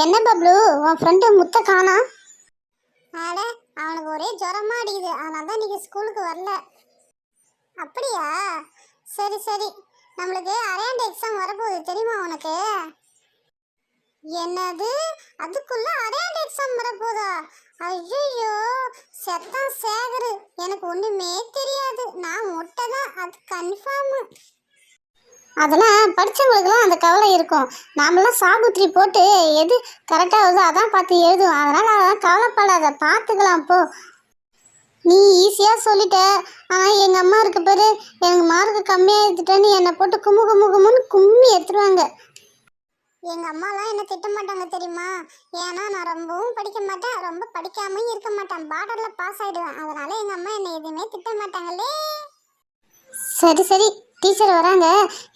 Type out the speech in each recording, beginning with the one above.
என்ன பப்ளு, உன் ஃப்ரெண்டு முத்த காணா? அட, அவனுக்கு ஒரே ஜுரமா அடிக்குது. அதனால தான் இன்னைக்கு ஸ்கூலுக்கு வரல. அப்படியா? சரி சரி. நம்மளுக்கு அரையாண்டு எக்ஸாம் வரப்போகுது, தெரியுமா உனக்கு? என்னது, அதுக்குள்ள அரையாண்டு எக்ஸாம் வரப்போதா? ஐயோ, செத்தான் சேகரு. எனக்கு ஒண்ணுமே தெரியாது. நான் முட்டை தான், அது கன்ஃபார்ம். அதெல்லாம் படித்தவங்களுக்குலாம் அந்த கவலை இருக்கும். நாமெல்லாம் சாகுத்திரி போட்டு எது கரெக்டாக வருதோ அதான் பார்த்து எழுதுவோம். அதனால் அதெல்லாம் கவலைப்படாத, பார்த்துக்கலாம் போ. நீ ஈஸியாக சொல்லிட்ட. ஆனால் எங்கள் அம்மா இருக்க பேர் எனக்கு மார்க்கு கம்மியாக எடுத்துட்டேன்னு என்னை போட்டு கும்மு கும்மு கும்முன்னு கும்மி எடுத்துருவாங்க. எங்கள் அம்மாலாம் என்னை திட்ட மாட்டாங்க தெரியுமா? ஏன்னா நான் ரொம்பவும் படிக்க மாட்டேன், ரொம்ப படிக்காமையும் இருக்க மாட்டேன். பார்டரில் பாஸ் ஆகிடுவேன். அதனால் எங்கள் அம்மா என்னை எதுவுமே திட்ட மாட்டாங்களே. சரி சரி, டீச்சர் வராங்க,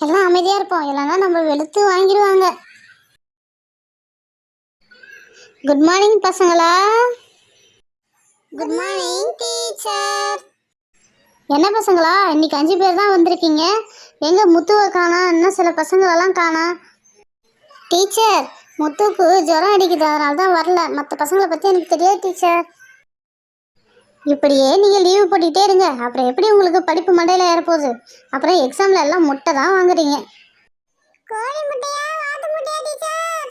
எல்லாம் அமைதியாக இருப்போம், இல்லைன்னா நம்ம வெளுத்து வாங்கிடுவாங்க. குட் மார்னிங் பசங்களா. Good morning teacher. என்ன பசங்களா, இன்னைக்கு 5 பேர் தான் வந்திருக்கீங்க. எங்க முத்துவை காணா, இன்னும் சில பசங்களெல்லாம் காணா. டீச்சர், முத்துவுக்கு ஜுரம் அடிக்குது, அதனால தான் வரல. மற்ற பசங்களை பற்றி எனக்கு தெரியாது டீச்சர். இப்படியே நீங்கள் லீவு போட்டுக்கிட்டே இருங்க, அப்புறம் எப்படி உங்களுக்கு படிப்பு மண்டையில் ஏறப்போகுது? அப்புறம் எக்ஸாமில் எல்லாம் முட்டை தான் வாங்குறீங்க. கோழி முட்டையா வாத்து முட்டையா டீச்சர்?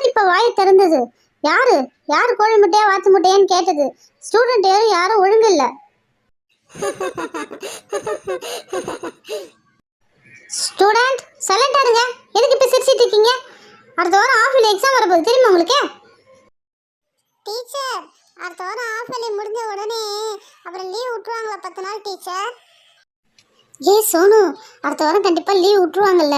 இப்போ வாய் திறந்தது. யாரு யாரு கோழி முட்டையா வாத்து முட்டையான்னு கேட்டது? ஸ்டூடெண்ட் யாரும் ஒழுங்கு இல்லை. ஸ்டூடெண்ட் சைலண்டா இருங்க. எதுக்கு இப்போ சிரிச்சிட்டு இருக்கீங்க? அடுத்த வாரம் ஆஃப் இயர்லி எக்ஸாம் வரப்போகுது, தெரியுமா உங்களுக்கு? டீச்சர், அடுத்த வாரம் ஆஃப் இயர்லி முடிஞ்ச உடனே அப்புறம் லீவ் விட்டுருவாங்களா 10 நாள் டீச்சர்? சோனு, அடுத்த வாரம் கண்டிப்பாக லீவ் விட்டுருவாங்கல்ல?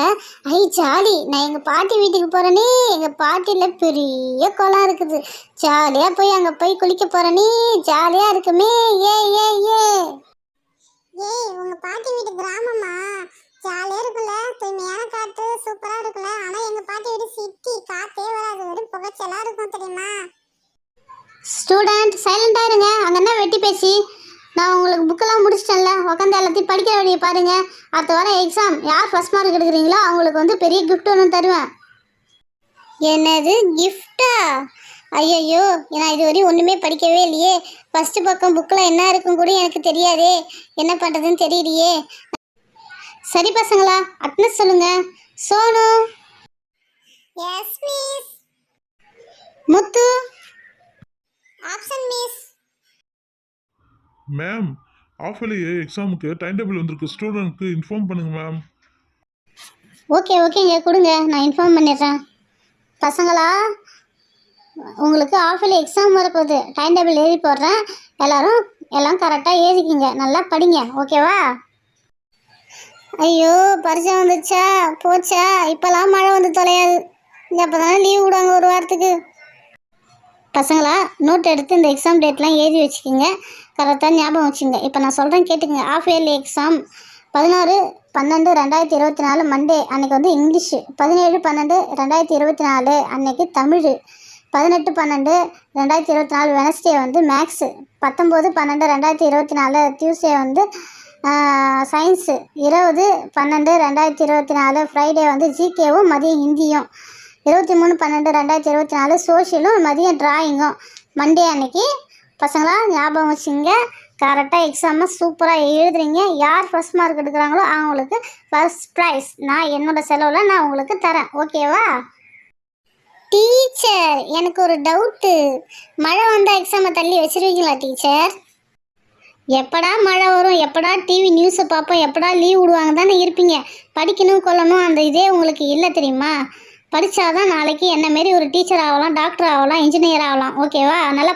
ஐ ஜாலி. நான் எங்கள் பாட்டி வீட்டுக்கு போகிறேனே. எங்கள் பாட்டியில் பெரிய குளம் இருக்குது. ஜாலியாக போய் அங்கே போய் குளிக்க போகிறேனே. ஜாலியாக இருக்குமே. ஏய், உங்கள் பாட்டி வீட்டு கிராமமா? ஜாலியாக இருக்குல்ல, தூய்மையான காற்று சூப்பராக இருக்குல்ல. ஆனால் எங்கள் பாட்டி வீடு சிட்டி, காற்றே வராது, வெறும் புகைச்சலாக இருக்கும் தெரியுமா? ஸ்டூடெண்ட் சைலண்டாக இருங்க. அங்கே என்ன வெட்டி பேசி? நான் உங்களுக்கு புக்கெல்லாம் முடிச்சிட்டேன்ல, உட்காந்து எல்லாத்தையும் படிக்கிற வழியை பாருங்கள். அடுத்த வாரம் எக்ஸாம் யார் ஃபர்ஸ்ட் மார்க் எடுக்கிறீங்களோ அவங்களுக்கு வந்து பெரிய கிஃப்ட் ஒன்று தருவேன். என்னது கிஃப்டா? ஐயோ, நான் இதுவரையும் ஒன்றுமே படிக்கவே இல்லையே. ஃபஸ்ட்டு பக்கம் புக்கில் என்ன இருக்கும் கூட எனக்கு தெரியாதே. என்ன பண்ணுறதுன்னு தெரியலையே. சரி பசங்களா, அட்னஸ் சொல்லுங்க. Sonu. Yes miss. Muthu. Absent miss. Ma'am, half yearly எக்ஸாமுக்கு டைம் டேபிள் வந்திருக்கு, ஸ்டூடெண்ட்க்கு இன்ஃபார்ம் பண்ணுங்க மேம். ஓகேங்க, கொடுங்க, நான் இன்ஃபார்ம் பண்ணிடுறேன். பசங்களா, உங்களுக்கு ஆஃப் இயர்லி எக்ஸாம் வரப்போகுது. டைம் டேபிள் எழுதி போடுறேன். எல்லாம் கரெக்டாக எழுதிக்கிங்க, நல்லா படிங்க, ஓகேவா? ஐயோ, பரிசை வந்துச்சா போச்சா? இப்போலாம் மழை வந்து தொலையாது. அப்போ தானே லீவ் விடுவாங்க ஒரு வாரத்துக்கு. பசங்களா, நோட் எடுத்து இந்த எக்ஸாம் டேட்லாம் எழுதி வச்சுக்கிங்க, கரெக்டாக ஞாபகம் வச்சுங்க. இப்போ நான் சொல்கிறேன் கேட்டுக்குங்க. ஆஃப் இயர்லி எக்ஸாம் 16/12/2024 மண்டே அன்றைக்கி வந்து இங்கிலீஷு. 17/12/2024 அன்றைக்கி தமிழ். 18/12/2024 வெனஸ்டே வந்து மேக்ஸு. 19/12/2024 டியூஸ்டே வந்து சயின்ஸு. 20/12/2024 ஃப்ரைடே வந்து ஜிகேவும் மதியம் ஹிந்தியும். 23/12/2024 சோஷியலும் மதியம் டிராயிங்கும். மண்டே அன்னைக்கு. பசங்களா ஞாபகம் வச்சுங்க, கரெக்டாக எக்ஸாமை சூப்பராக எழுதுறீங்க. யார் ஃபர்ஸ்ட் மார்க் எடுக்கிறாங்களோ அவங்களுக்கு ஃபர்ஸ்ட் ப்ரைஸ் நான் என்னோட செலவில் நான் உங்களுக்கு தரேன், ஓகேவா? டீச்சர், எனக்கு ஒரு டவுட்டு. மழை வந்தால் எக்ஸாமை தள்ளி வச்சிருவீங்களா டீச்சர்? எப்படா மழை வரும், எப்படா டிவி நியூஸை பார்ப்போம், எப்படா லீவ் விடுவாங்க தானே இருப்பீங்க. படிக்கணும் கொள்ளணும் அந்த இதே உங்களுக்கு இல்லை தெரியுமா? படித்தாதான் நாளைக்கு என்ன மாரி ஒரு டீச்சர் ஆகலாம், டாக்டர் ஆகலாம், இன்ஜினியர் ஆகலாம், ஓகேவா? நல்லா